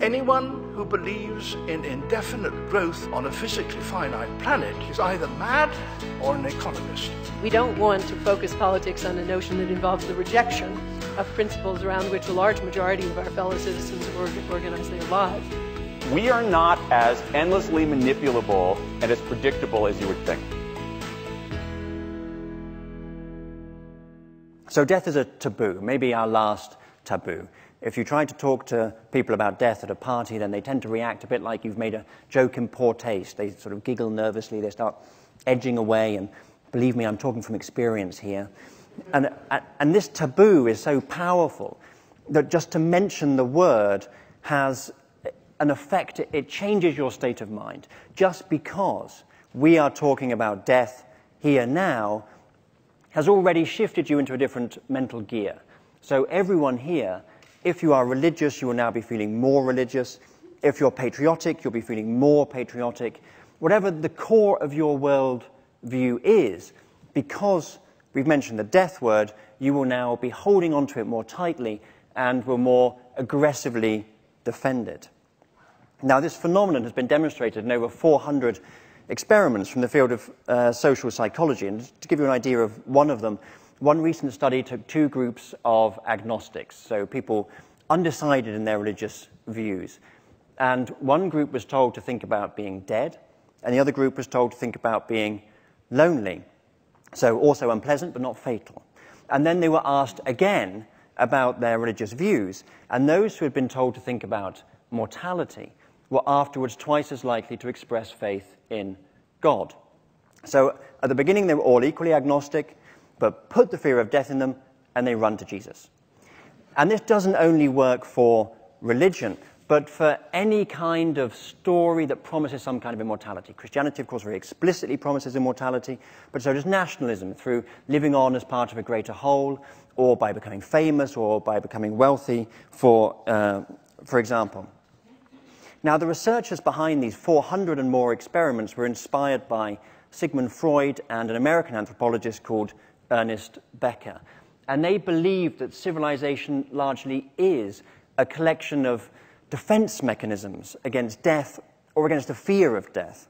Anyone who believes in indefinite growth on a physically finite planet is either mad or an economist. We don't want to focus politics on a notion that involves the rejection of principles around which a large majority of our fellow citizens organize their lives. We are not as endlessly manipulable and as predictable as you would think. So death is a taboo, maybe our last taboo. If you try to talk to people about death at a party, then they tend to react a bit like you've made a joke in poor taste. They sort of giggle nervously, they start edging away, and believe me, I'm talking from experience here. And this taboo is so powerful that just to mention the word has an effect. It changes your state of mind. Just because we are talking about death here now has already shifted you into a different mental gear. So everyone here, if you are religious, you will now be feeling more religious. If you're patriotic, you'll be feeling more patriotic. Whatever the core of your world view is, because we've mentioned the death word, you will now be holding onto it more tightly and will more aggressively defend it. Now, this phenomenon has been demonstrated in over 400 experiments from the field of social psychology. And to give you an idea of one of them, one recent study took two groups of agnostics, so people undecided in their religious views. And one group was told to think about being dead, and the other group was told to think about being lonely. So also unpleasant, but not fatal. And then they were asked again about their religious views, and those who had been told to think about mortality were afterwards twice as likely to express faith in God. So at the beginning they were all equally agnostic, but put the fear of death in them, and they run to Jesus. And this doesn't only work for religion, but for any kind of story that promises some kind of immortality. Christianity, of course, very explicitly promises immortality, but so does nationalism, through living on as part of a greater whole, or by becoming famous, or by becoming wealthy, for example. Now, the researchers behind these 400 and more experiments were inspired by Sigmund Freud and an American anthropologist called Ernest Becker. And they believed that civilization largely is a collection of defense mechanisms against death or against the fear of death.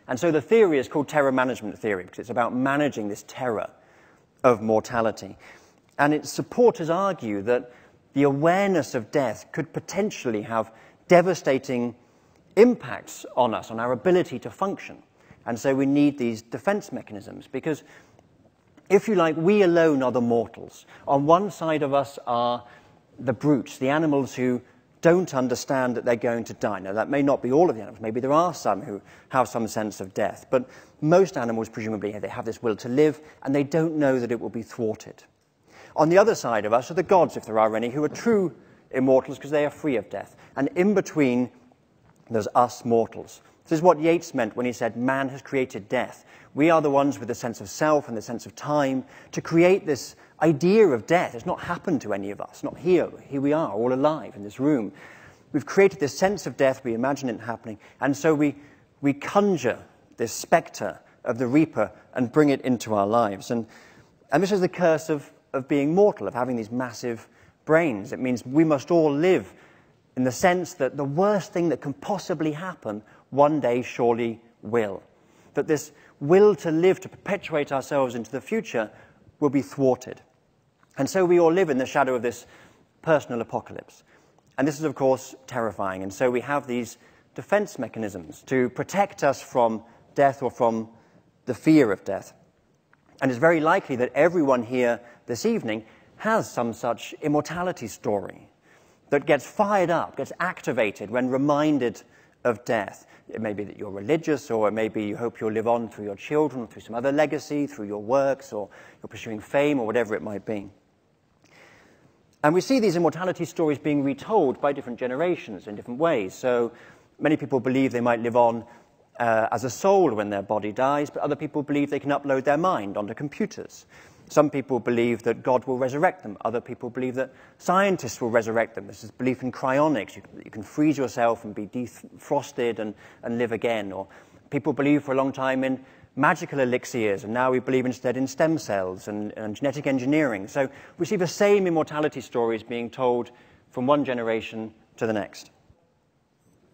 And so the theory is called terror management theory, because it's about managing this terror of mortality. And its supporters argue that the awareness of death could potentially have devastating impacts on us, on our ability to function. And so we need these defense mechanisms, because if you like, we alone are the mortals. On one side of us are the brutes, the animals who don't understand that they're going to die. Now, that may not be all of the animals. Maybe there are some who have some sense of death. But most animals, presumably, they have this will to live, and they don't know that it will be thwarted. On the other side of us are the gods, if there are any, who are true immortals because they are free of death. And in between, there's us mortals. This is what Yeats meant when he said, man has created death. We are the ones with the sense of self and the sense of time to create this idea of death. It's not happened to any of us, not here. Here we are, all alive in this room. We've created this sense of death, we imagine it happening, and so we conjure this spectre of the reaper and bring it into our lives. And this is the curse of being mortal, of having these massive brains. It means we must all live in the sense that the worst thing that can possibly happen one day surely will. That this will to live, to perpetuate ourselves into the future, will be thwarted. And so we all live in the shadow of this personal apocalypse. And this is, of course, terrifying. And so we have these defense mechanisms to protect us from death or from the fear of death. And it's very likely that everyone here this evening has some such immortality story that gets fired up, gets activated when reminded of death. It may be that you're religious, or it may be you hope you'll live on through your children, through some other legacy, through your works, or you're pursuing fame, or whatever it might be. And we see these immortality stories being retold by different generations in different ways. So many people believe they might live on as a soul when their body dies, but other people believe they can upload their mind onto computers. Some people believe that God will resurrect them. Other people believe that scientists will resurrect them. This is belief in cryonics. You can freeze yourself and be defrosted and live again. Or people believe for a long time in magical elixirs, and now we believe instead in stem cells and genetic engineering. So we see the same immortality stories being told from one generation to the next.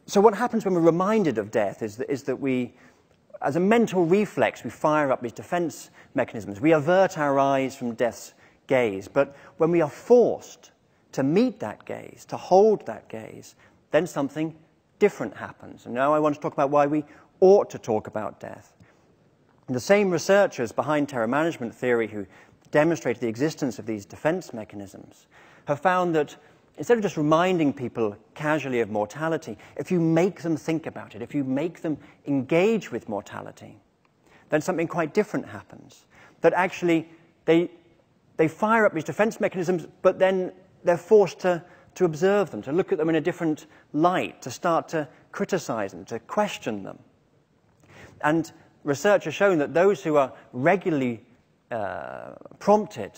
So what happens when we're reminded of death is that we, as a mental reflex, we fire up these defense mechanisms. We avert our eyes from death's gaze. But when we are forced to meet that gaze, to hold that gaze, then something different happens. And now I want to talk about why we ought to talk about death. And the same researchers behind terror management theory who demonstrated the existence of these defense mechanisms have found that instead of just reminding people casually of mortality, if you make them think about it, if you make them engage with mortality, then something quite different happens. That actually they fire up these defense mechanisms, but then they're forced to observe them, to look at them in a different light, to start to criticize them, to question them. And research has shown that those who are regularly prompted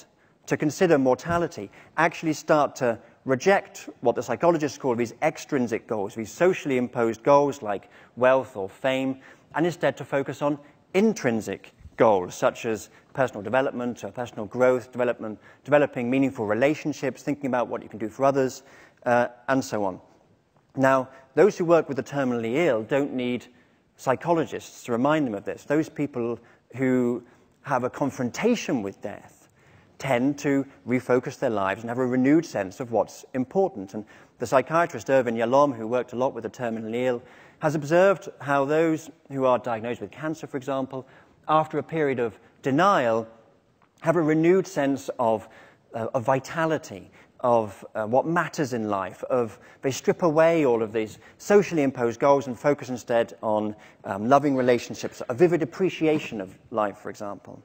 to consider mortality actually start to reject what the psychologists call these extrinsic goals, these socially imposed goals like wealth or fame, and instead to focus on intrinsic goals such as personal development or personal growth, developing meaningful relationships, thinking about what you can do for others, and so on. Now, those who work with the terminally ill don't need psychologists to remind them of this. Those people who have a confrontation with death tend to refocus their lives and have a renewed sense of what's important. And the psychiatrist Irvin Yalom, who worked a lot with the terminally ill, has observed how those who are diagnosed with cancer, for example, after a period of denial, have a renewed sense of vitality, of what matters in life, they strip away all of these socially imposed goals and focus instead on loving relationships, a vivid appreciation of life, for example.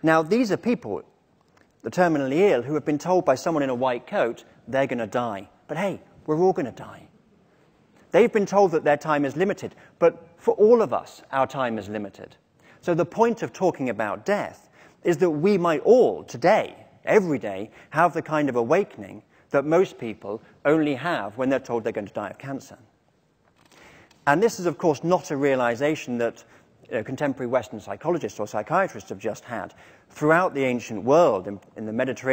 Now, these are people, the terminally ill, who have been told by someone in a white coat they're going to die. But hey, we're all going to die. They've been told that their time is limited, but for all of us, our time is limited. So the point of talking about death is that we might all, today, every day, have the kind of awakening that most people only have when they're told they're going to die of cancer. And this is, of course, not a realization that contemporary Western psychologists or psychiatrists have just had. Throughout the ancient world, in the Mediterranean,